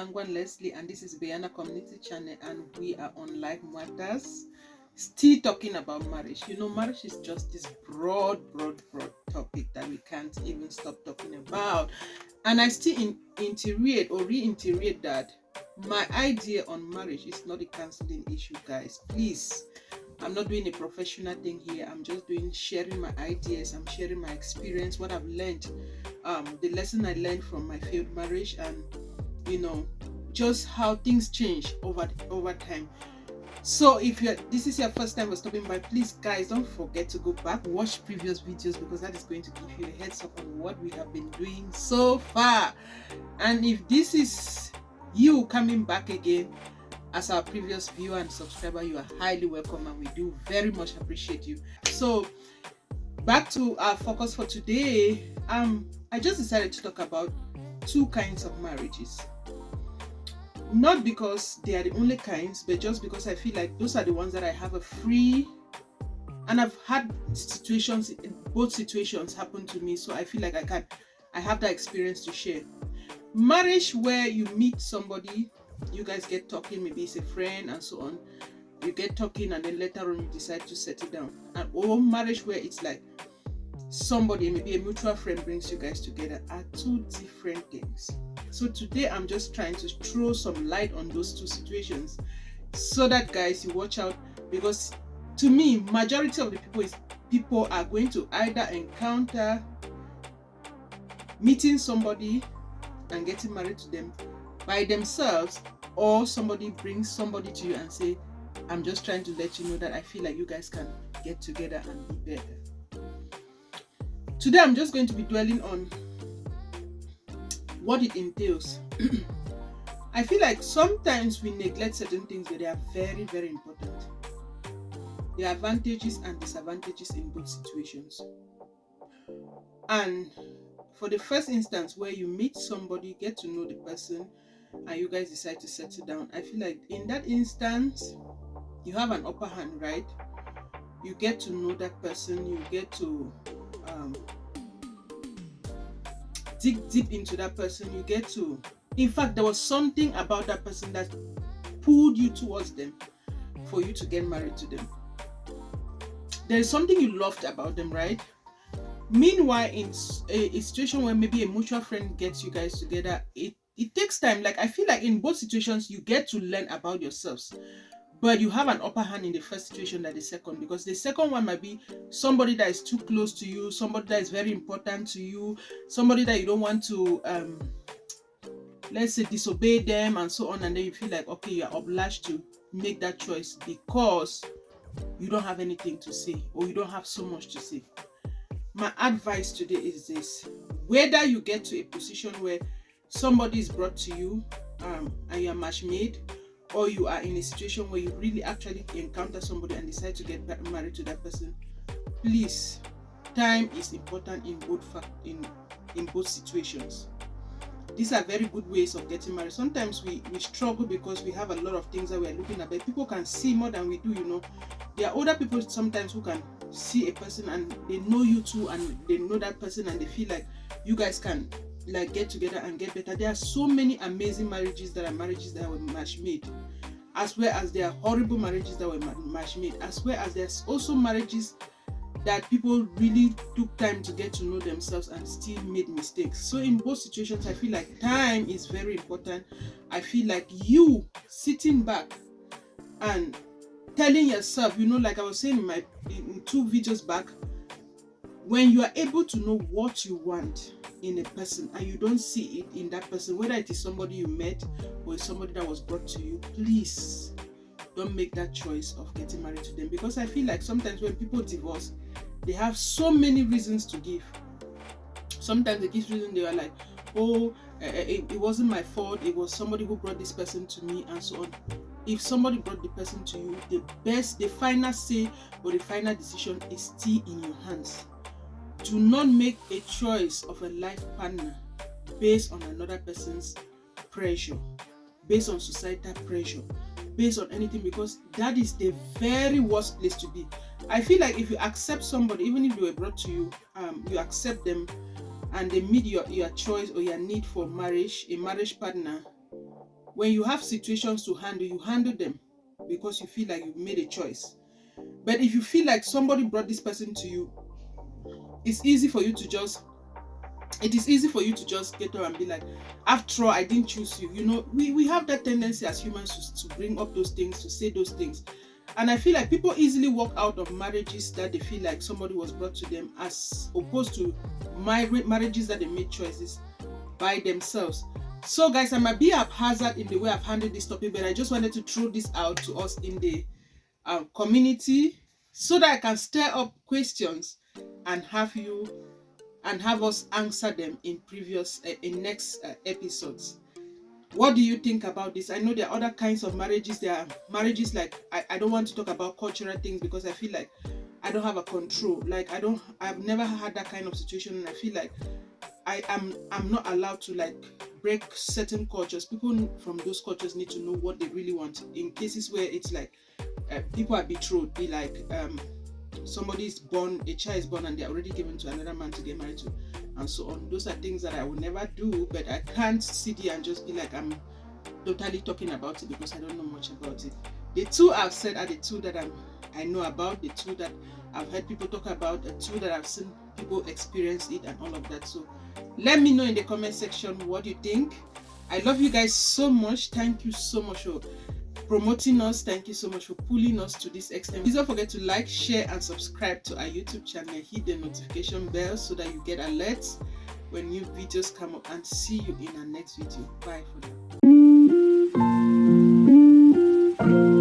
Angwan Leslie, and this is Bayana Community Channel, and we are on Life Matters, still talking about marriage. You know, marriage is just this broad topic that we can't even stop talking about. And I still reiterate that my idea on marriage is not a counseling issue, guys. Please, I'm not doing a professional thing here. I'm just sharing my ideas. I'm sharing my experience, what I've learned, the lesson I learned from my failed marriage, and just how things change over time. So if this is your first time stopping by, please guys, don't forget to go back, watch previous videos, because that is going to give you a heads up on what we have been doing so far. And if this is you coming back again as our previous viewer and subscriber, you are highly welcome, and we do very much appreciate you. So back to our focus for today. I just decided to talk about two kinds of marriages. Not because they are the only kinds, but just because I feel like those are the ones that I have a free, and I've had both situations happen to me, so I feel like I have that experience to share. Marriage where you meet somebody, you guys get talking, maybe it's a friend and so on, you get talking and then later on you decide to settle down. And or marriage where it's like somebody, maybe a mutual friend, brings you guys together, are two different things. So today I'm just trying to throw some light on those two situations so that guys, you watch out, because to me, majority of the people are going to either encounter meeting somebody and getting married to them by themselves, or somebody brings somebody to you and say, I'm just trying to let you know that I feel like you guys can get together and be better. Today I'm just going to be dwelling on what it entails. I feel like sometimes we neglect certain things, but they are very important. There are advantages and disadvantages in both situations. And for the first instance, where you meet somebody, get to know the person, and you guys decide to settle down, I feel like in that instance you have an upper hand, right? You get to know that person, you get to dig deep into that person, you get to, in fact, there was something about that person that pulled you towards them for you to get married to them. There is something you loved about them, right? Meanwhile, in a situation where maybe a mutual friend gets you guys together, it takes time. Like, I feel like in both situations you get to learn about yourselves, but you have an upper hand in the first situation than the second, because the second one might be somebody that is too close to you, somebody that is very important to you, somebody that you don't want to let's say disobey them and so on, and then you feel like, okay, you're obliged to make that choice because you don't have anything to say, or you don't have so much to say. My advice today is this: whether you get to a position where somebody is brought to you and you are match made, or you are in a situation where you really actually encounter somebody and decide to get married to that person, please, time is important in both situations. These are very good ways of getting married. Sometimes we struggle because we have a lot of things that we are looking at, but people can see more than we do. There are older people sometimes who can see a person and they know you too, and they know that person, and they feel like you guys can like get together and get better. There are so many amazing marriages that were match made, as well as there are horrible marriages that were match made, as well as there's also marriages that people really took time to get to know themselves and still made mistakes. So in both situations, I feel like time is very important. I feel like you sitting back and telling yourself, like I was saying in 2 videos back, when you are able to know what you want in a person and you don't see it in that person, whether it is somebody you met or somebody that was brought to you, please don't make that choice of getting married to them. Because I feel like sometimes when people divorce, they have so many reasons to give. Sometimes they give reasons, they are like, oh, it wasn't my fault, it was somebody who brought this person to me, and so on. If somebody brought the person to you, the final say or the final decision is still in your hands. Do not make a choice of a life partner based on another person's pressure, based on societal pressure, based on anything, because that is the very worst place to be. I feel like if you accept somebody, even if they were brought to you, you accept them and they meet your choice or your need for marriage, a marriage partner, when you have situations to handle, you handle them because you feel like you've made a choice. But if you feel like somebody brought this person to you, it's easy for you to just get up and be like, after all, I didn't choose you. We have that tendency as humans to bring up those things, to say those things. And I feel like people easily walk out of marriages that they feel like somebody was brought to them, as opposed to marriages that they made choices by themselves. So guys, I might be haphazard in the way I've handled this topic, but I just wanted to throw this out to us in the community so that I can stir up questions and have us answer them in next episodes. What do you think about this? I know there are other kinds of marriages. There are marriages like, I don't want to talk about cultural things because I feel like I don't have a control. Like I've never had that kind of situation, and I feel like I'm not allowed to like break certain cultures. People from those cultures need to know what they really want. In cases where it's like people are betrothed, be like a child is born and they're already given to another man to get married to, and so on. Those are things that I will never do, but I can't sit here and just be like I'm totally talking about it because I don't know much about it. The two I've said are the two that I know about, the two that I've heard people talk about, the two that I've seen people experience it and all of that. So let me know in the comment section what you think. I love you guys so much. Thank you so much for promoting us. Thank you so much for pulling us to this extent. Please don't forget to like, share and subscribe to our YouTube channel. Hit the notification bell so that you get alerts when new videos come up, and see you in our next video. Bye for now.